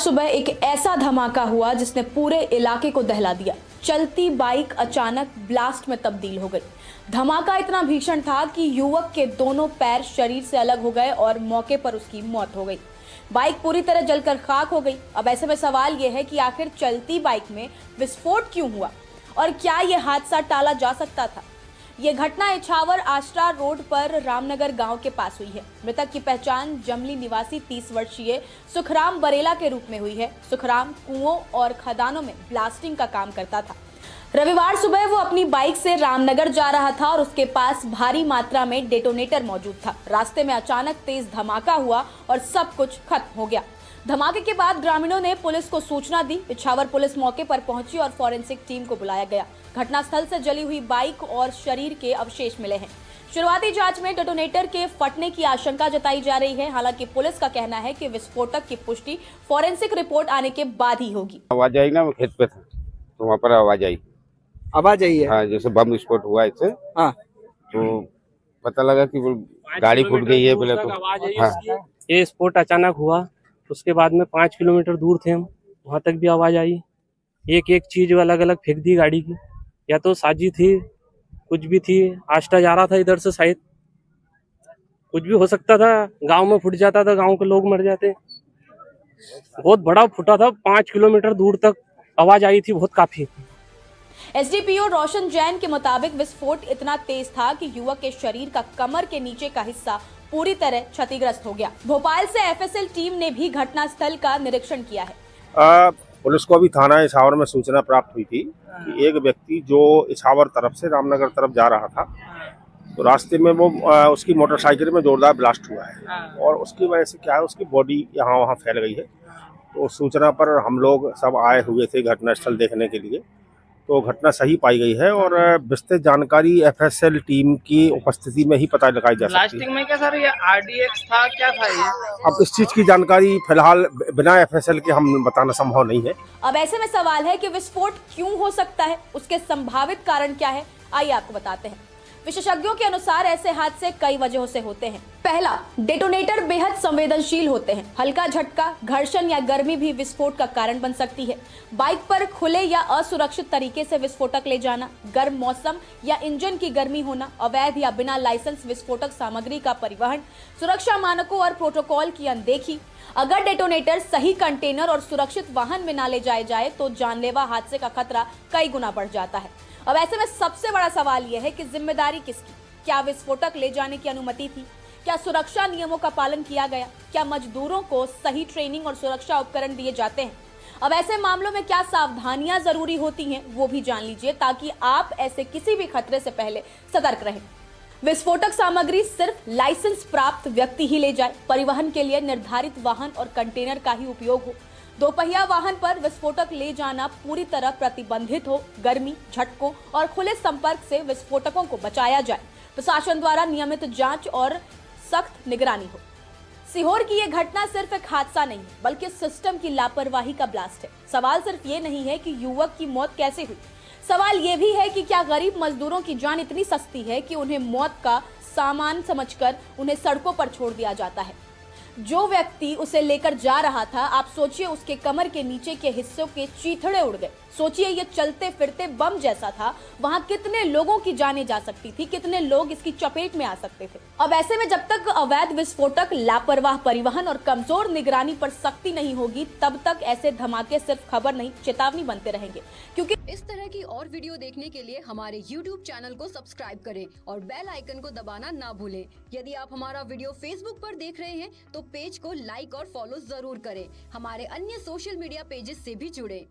सुबह एक ऐसा धमाका हुआ जिसने पूरे इलाके को दहला दिया। चलती बाइक अचानक ब्लास्ट में तब्दील हो गई। धमाका इतना भीषण था कि युवक के दोनों पैर शरीर से अलग हो गए और मौके पर उसकी मौत हो गई। बाइक पूरी तरह जलकर खाक हो गई। अब ऐसे में सवाल यह है कि आखिर चलती बाइक में विस्फोट क्यों हुआ और क्या यह हादसा टाला जा सकता था। ये घटना इछावर आश्रा रोड पर रामनगर गांव के पास हुई है। मृतक की पहचान जमली निवासी 30 वर्षीय सुखराम बरेला के रूप में हुई है। सुखराम कुओं और खदानों में ब्लास्टिंग का काम करता था। रविवार सुबह वो अपनी बाइक से रामनगर जा रहा था और उसके पास भारी मात्रा में डेटोनेटर मौजूद था। रास्ते में अचानक तेज धमाका हुआ और सब कुछ खत्म हो गया। धमाके के बाद ग्रामीणों ने पुलिस को सूचना दी। इछावर पुलिस मौके पर पहुंची और फॉरेंसिक टीम को बुलाया गया। घटनास्थल से जली हुई बाइक और शरीर के अवशेष मिले हैं। शुरुआती जांच में डेटोनेटर के फटने की आशंका जताई जा रही है। हालांकि पुलिस का कहना है कि विस्फोटक की पुष्टि फॉरेंसिक रिपोर्ट आने के बाद ही होगी। आवाज आई ना, खेत पे था तो वहाँ पर आवाज आई है। हाँ, जैसे बम विस्फोट हुआ इससे। हाँ, तो पता लगा कि वो गाड़ी फूट गई है। पहले तो हाँ, ये स्फोट अचानक हुआ। उसके बाद में 5 किलोमीटर दूर थे हम, वहां तक भी आवाज आई। एक एक चीज अलग अलग फेंक दी गाड़ी की। या तो साजी थी, कुछ भी थी। आष्टा जा रहा था इधर से, शायद कुछ भी हो सकता था। गांव में फूट जाता था, गांव के लोग मर जाते। बहुत बड़ा फूटा था, 5 किलोमीटर दूर तक आवाज आई थी, बहुत काफी। एसडीपीओ रोशन जैन के मुताबिक विस्फोट इतना तेज था कि युवक के शरीर का कमर के नीचे का हिस्सा पूरी तरह क्षतिग्रस्त हो गया। भोपाल से एफएसएल टीम ने भी घटनास्थल का निरीक्षण किया है। पुलिस को अभी थाना इछावर में सूचना प्राप्त हुई थी कि एक व्यक्ति जो इछावर तरफ से रामनगर तरफ जा रहा था, तो रास्ते में वो उसकी मोटरसाइकिल में जोरदार ब्लास्ट हुआ है और उसकी वजह से क्या है, उसकी बॉडी यहाँ वहाँ फैल गई है। तो सूचना पर हम लोग सब आए हुए थे घटनास्थल देखने के लिए। तो घटना सही पाई गई है और विस्तृत जानकारी एफएसएल टीम की उपस्थिति में ही पता लगाई जा सकती है। ब्लास्टिंग में क्या सर, ये आरडीएक्स था, क्या था ये? अब इस चीज की जानकारी फिलहाल बिना एफएसएल के हम बताना संभव नहीं है। अब ऐसे में सवाल है कि विस्फोट क्यों हो सकता है, उसके संभावित कारण क्या है। आइए आपको बताते हैं। विशेषज्ञों के अनुसार ऐसे हादसे कई वजहों से होते हैं। पहला, डेटोनेटर बेहद संवेदनशील होते हैं। हल्का झटका, घर्षण या गर्मी भी विस्फोट का कारण बन सकती है। बाइक पर खुले या असुरक्षित तरीके से विस्फोटक ले जाना, गर्म मौसम या इंजन की गर्मी होना, अवैध या बिना लाइसेंस विस्फोटक सामग्री का परिवहन, सुरक्षा मानकों और प्रोटोकॉल की अनदेखी। अगर डेटोनेटर सही कंटेनर और सुरक्षित वाहन में न ले जाए तो जानलेवा हादसे का खतरा कई गुना बढ़ जाता है। अब ऐसे में सबसे बड़ा सवाल यह है कि जिम्मेदारी किसकी? क्या विस्फोटक ले जाने की अनुमति थी? क्या सुरक्षा नियमों का पालन किया गया? क्या मजदूरों को सही ट्रेनिंग और सुरक्षा उपकरण दिए जाते हैं? अब ऐसे मामलों में क्या सावधानियां जरूरी होती हैं, वो भी जान लीजिए ताकि आप ऐसे किसी भी खतरे से पहले सतर्क रहें। विस्फोटक सामग्री सिर्फ लाइसेंस प्राप्त व्यक्ति ही ले जाए। परिवहन के लिए निर्धारित वाहन और कंटेनर का ही उपयोग हो। दोपहिया वाहन पर विस्फोटक ले जाना पूरी तरह प्रतिबंधित हो। गर्मी, झटकों और खुले संपर्क से विस्फोटकों को बचाया जाए। प्रशासन द्वारा नियमित जांच और सख्त निगरानी हो। सीहोर की यह घटना सिर्फ एक हादसा नहीं बल्कि सिस्टम की लापरवाही का ब्लास्ट है। सवाल सिर्फ ये नहीं है कि युवक की मौत कैसे हुई, सवाल ये भी है कि क्या गरीब मजदूरों की जान इतनी सस्ती है कि उन्हें मौत का सामान समझकर उन्हें सड़कों पर छोड़ दिया जाता है। जो व्यक्ति उसे लेकर जा रहा था, आप सोचिए उसके कमर के नीचे के हिस्सों के चीथड़े उड़ गए। सोचिए ये चलते फिरते बम जैसा था, वहां कितने लोगों की जानें जा सकती थी, कितने लोग इसकी चपेट में आ सकते थे। अब ऐसे में जब तक अवैध विस्फोटक, लापरवाह परिवहन और कमजोर निगरानी पर सख्ती नहीं होगी, तब तक ऐसे धमाके सिर्फ खबर नहीं, चेतावनी बनते रहेंगे। क्योंकि इस तरह की और वीडियो देखने के लिए हमारे YouTube चैनल को सब्सक्राइब करें और बेल आइकन को दबाना ना भूलें। यदि आप हमारा वीडियो Facebook पर देख रहे हैं तो पेज को लाइक और फॉलो जरूर करें। हमारे अन्य सोशल मीडिया पेजेस से भी जुड़ें।